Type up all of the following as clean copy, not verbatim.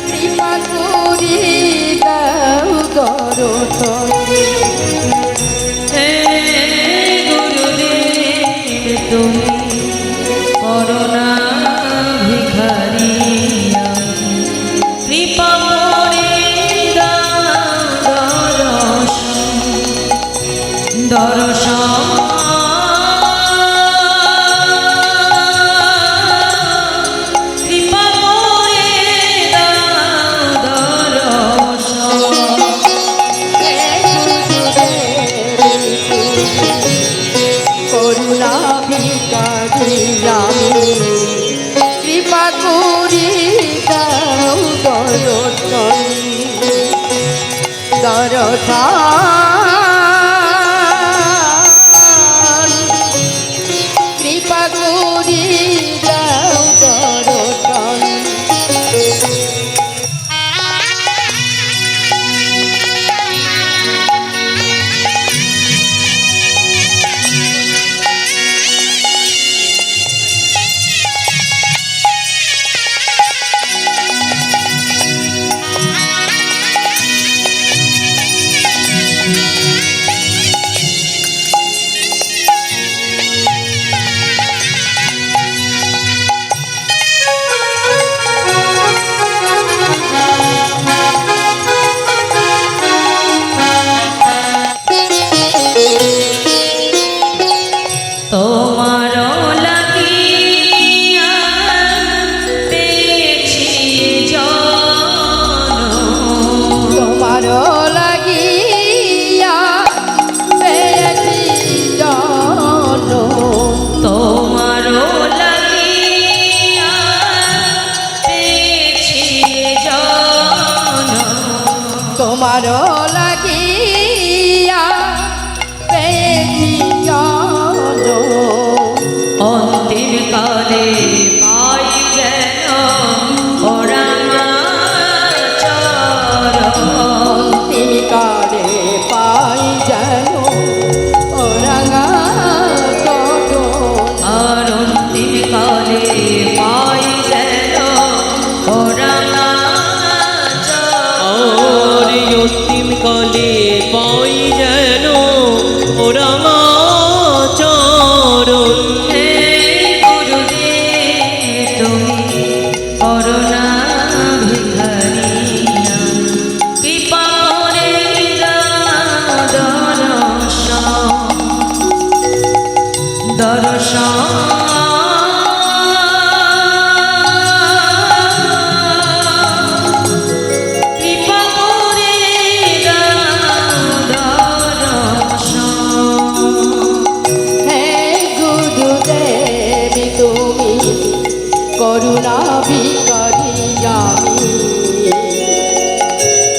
কৃপা করি দাও দর্শন তোমারও লাগিয়া পেয়েছি জনম অন্তিম কালে পাই যেন অন্তিম কালে পাই যেন ওরাঙা চরণ আর অন্তিম কালে পাই যেন ওরাঙা অন্তিম কালে পাই যেন ওরাঙা চরণ। হে গুরুদেব তুমি করুণা ভিখারিয়া কৃপা করে দাও দর্শন করুণা ভিখারি আমি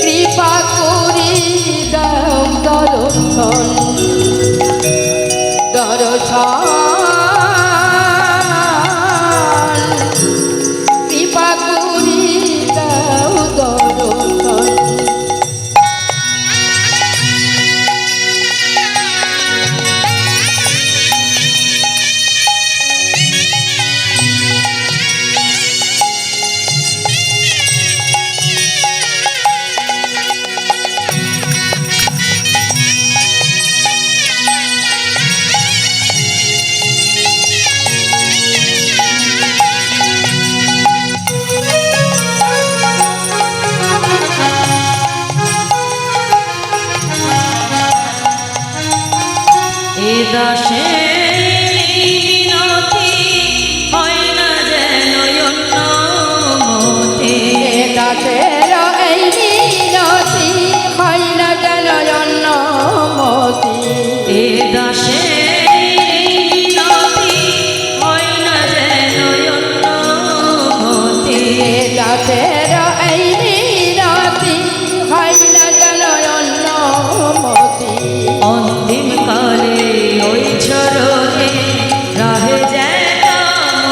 কৃপা করি দাও দর্শন দর্শন কৃপা করি দাও দর্শন এ দাসে মিনতি হয় না যেন অন্য মতে দাসের এই মিনতি হয় না যেন অন্য মতি এ দাসে মিনতি হয় না যেন অন্য মতে দাসের এই মিনতি হয় না যেন অন্য মতি অন্তিম কালে ওই চরণে রাহে যেন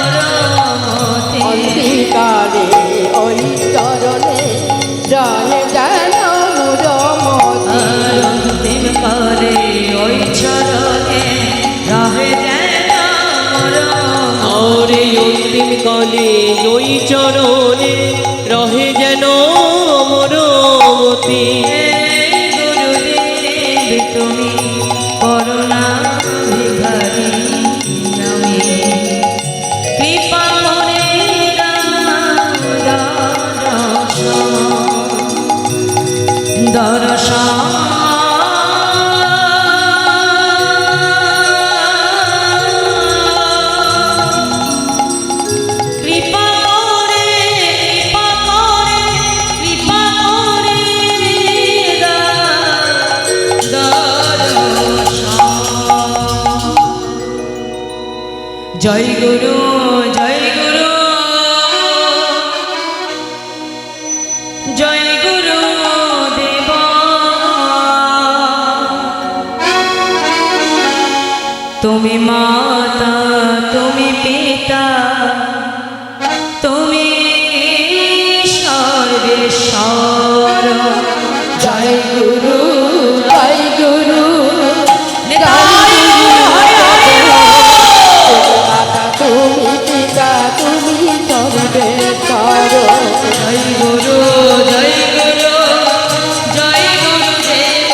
মোর মতে অন্তিকালে ওই চরণে রহে যেন মোর মতি আর অন্তিম কালে ওই কালে ওই চরণে রহে যেন মোর মতি। গুরুদেব তুমি করুণা ভিখারি আমি কৃপা করে দর্শন কৃপা করে জয় গুরু জয় গুরু জয় গুরু দেব তুমি মাতা তুমি পিতা তুমি সর্বেশ্বর জয় গুরু জয় গুরু নিতাই মাতা তুমি পিতা তুমি সর্বেশ্বর। জয় গুরু জয় গুরু জয় গুরু দেব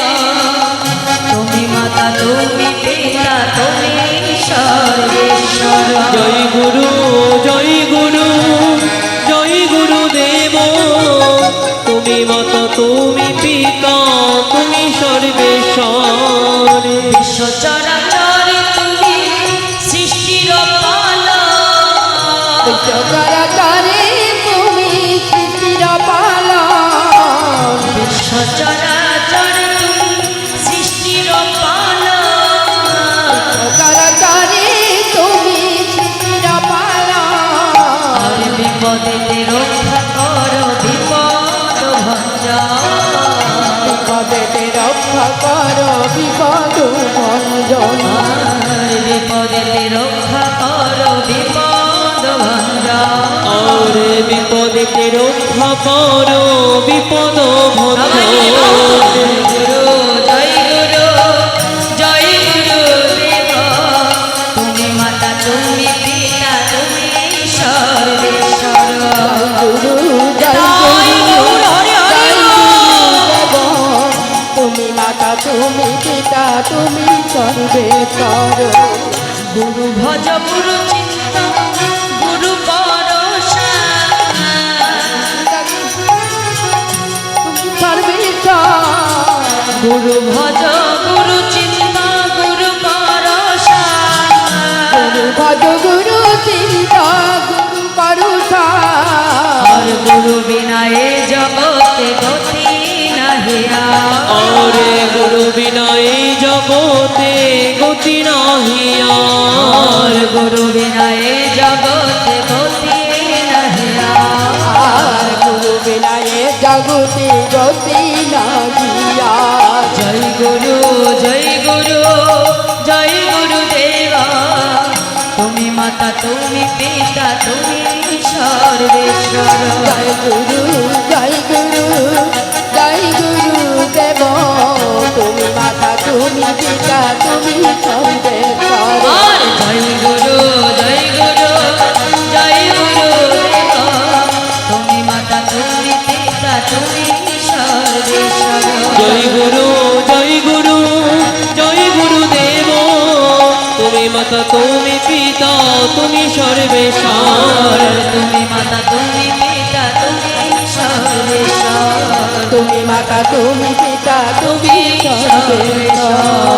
তুমি মাতা তুমি পিতা তুমি সর্বেশ্বর জয় গুরু জয় গুরু জয় গুরু দেব তুমি মাতা তুমি পিতা তুমি সর্বেশ্বর। বিশ্ব চরাচরে তুমি সৃষ্টির পালক বিশ্বকরাচারে তুমি সৃষ্টির পালন। বিশ্ব চরাচরে তুমি সৃষ্টির পালক বিশ্বকরাচারে তুমি সৃষ্টির পালন। আর বিপদেতে রক্ষা করো বিপদ ভঞ্জন বিপদেতে রক্ষা করো বিপদ ভঞ্জন। আর বিপদেতে রক্ষা করো বিপদ ভঞ্জন আর বিপদেতে রক্ষা করো বিপদ ভঞ্জন। গুরু জয় গুরু জয় গুরু দেব তুমি মাতা তুমি পিতা তুমি সর্বেশ্বর গুরু জয় গুরু হরি হরি দেব তুমি মাতা তুমি পিতা তুমি সর্বেশ্বর। গুরু ভজ গুরু চিন্ত গুরু পরশা সর্বেশ্বর গুরু ভজ গুরু চিন্ত গুরু পরশা গুরু ভজ গুরু চিন্তা গুরু পরুষা। और गुरु बिना ये जगते गति नहीं और गुरु बिना এই জগতে গতি নাহি और আর। गुरु बिना ये जगते गति नहीं আর গুরু বিনা এ জগতি গতি না গিয়া। जय गुरु जय गुरु जय गुरु देवा तुम्ही माता तुम्ही पिता तुम्ही सर्वेश्वर জয় গুরু জয় গুরু জয় গুরু দেব তুমি মাতা তুমি পিতা তুমি সর্বেশ্বর। और जय गुरु जय गुरु जय गुरु देव तुम्ही माता तुम्ही पिता तुम्ही सर्वेश्वर জয় গুরু জয় গুরু জয় গুরু দেব তুমি মাতা তুমি পিতা তুমি সর্বেশ্বর। तुम्ही माता तुम्ही पिता तुम्ही सर्वेश्वर তুমি মাতা তুমি পিতা তুমি সর্বেশ্বর।